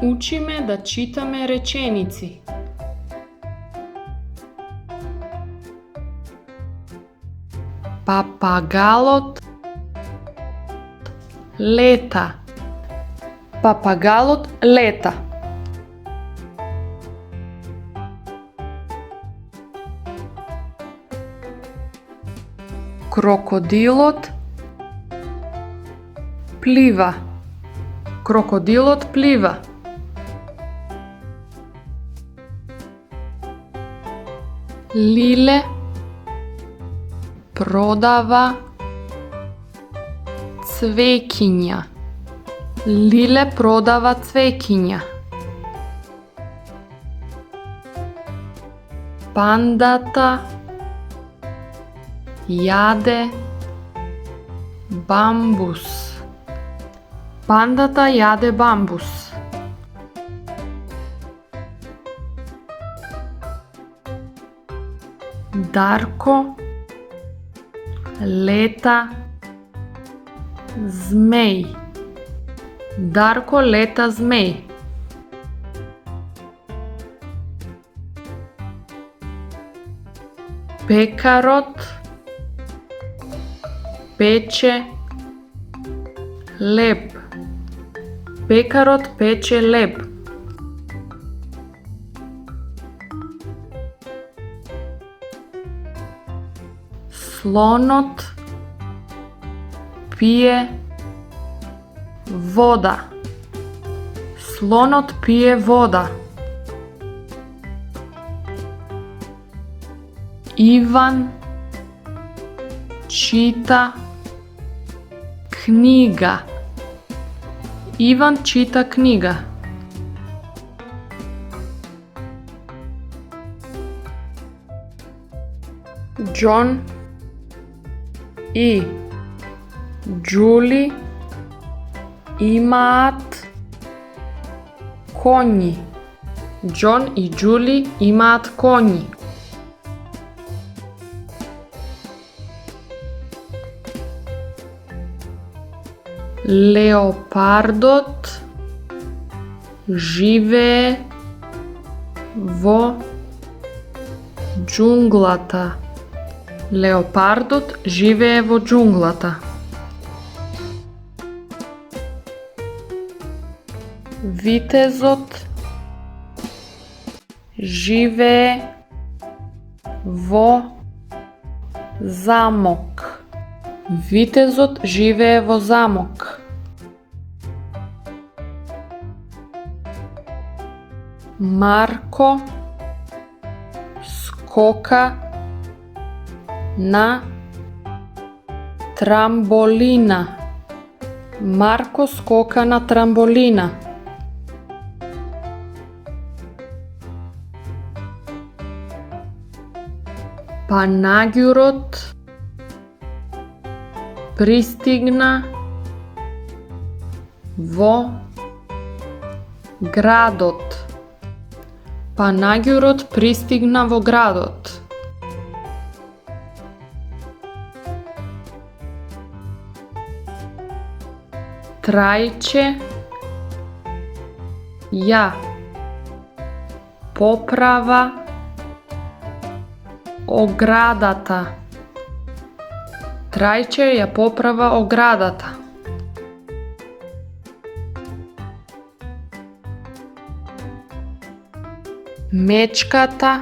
Uči me da čitame rečenici. Papagalot leta. Papagalot leta. Krokodilot pliva. Krokodilot pliva. Lile prodava cvekinja. Lile prodava cvekinja. Pandata jade bambus. Pandata jade bambus. Darko leta zmej. Darko leta zmej. Pekarot peče lep. Pekarot peče lep. Slonot pije voda. Slonot pije voda. Ivan čita knjiga. Ivan čita knjiga. John i Julie imaat konji. John i Julie imaat konji. Leopardot žive vo džunglata. Leopardot žive vo džunglata. Vitezot žive vo zamok. Vitezot žive vo zamok. Marko skoka na trambolina. Marko skoka na trambolina. Panagyurot pristigna vo gradot. Panagyurot pristigna vo gradot. Trajče ja poprava ogradata. Trajče ja poprava ogradata. Mečkata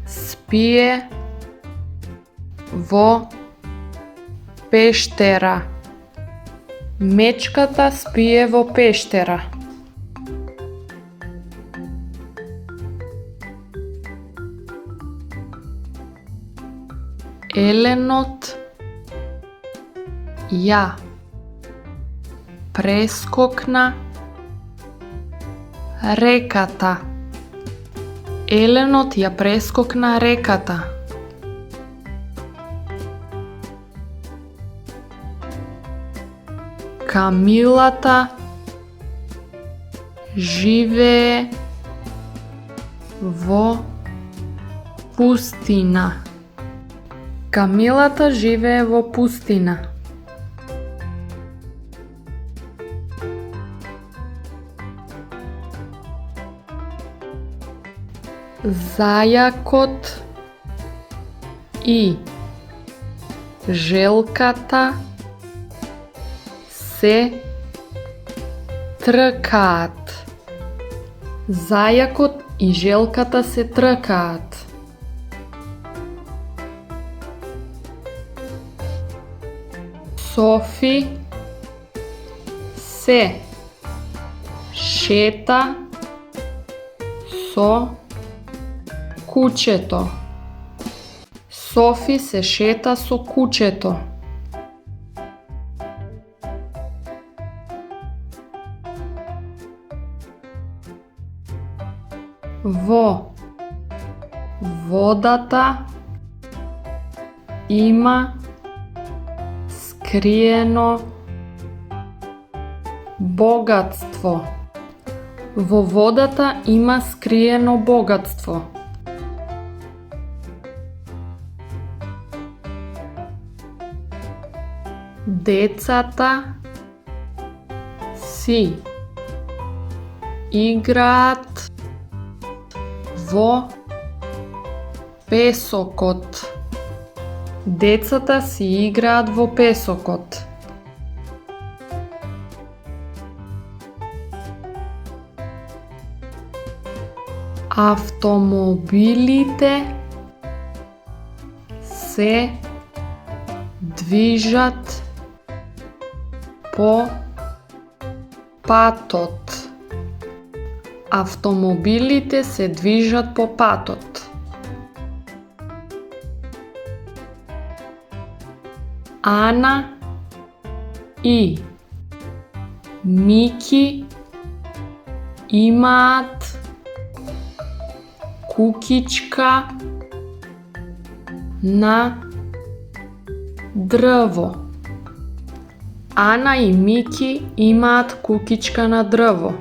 spije vo peštera. Mečkata spije vo peštera. Еленот ја прескокна реката. Еленот ја прескокна реката. Камилата живее во пустина. Камилата живее во пустина. Зајакот и желката се тркаат. Зајакот и желката се тркаат. Софи се шета со кучето. Софи се шета со кучето. Во водата има скриено богатство. Во водата има скриено богатство. Децата си играат во песокот. Децата си играат во песокот. Автомобилите се движат по патот. Автомобилите се движат по патот. Ана и Мики имаат кукичка на дрво. Ана и Мики имаат кукичка на дрво.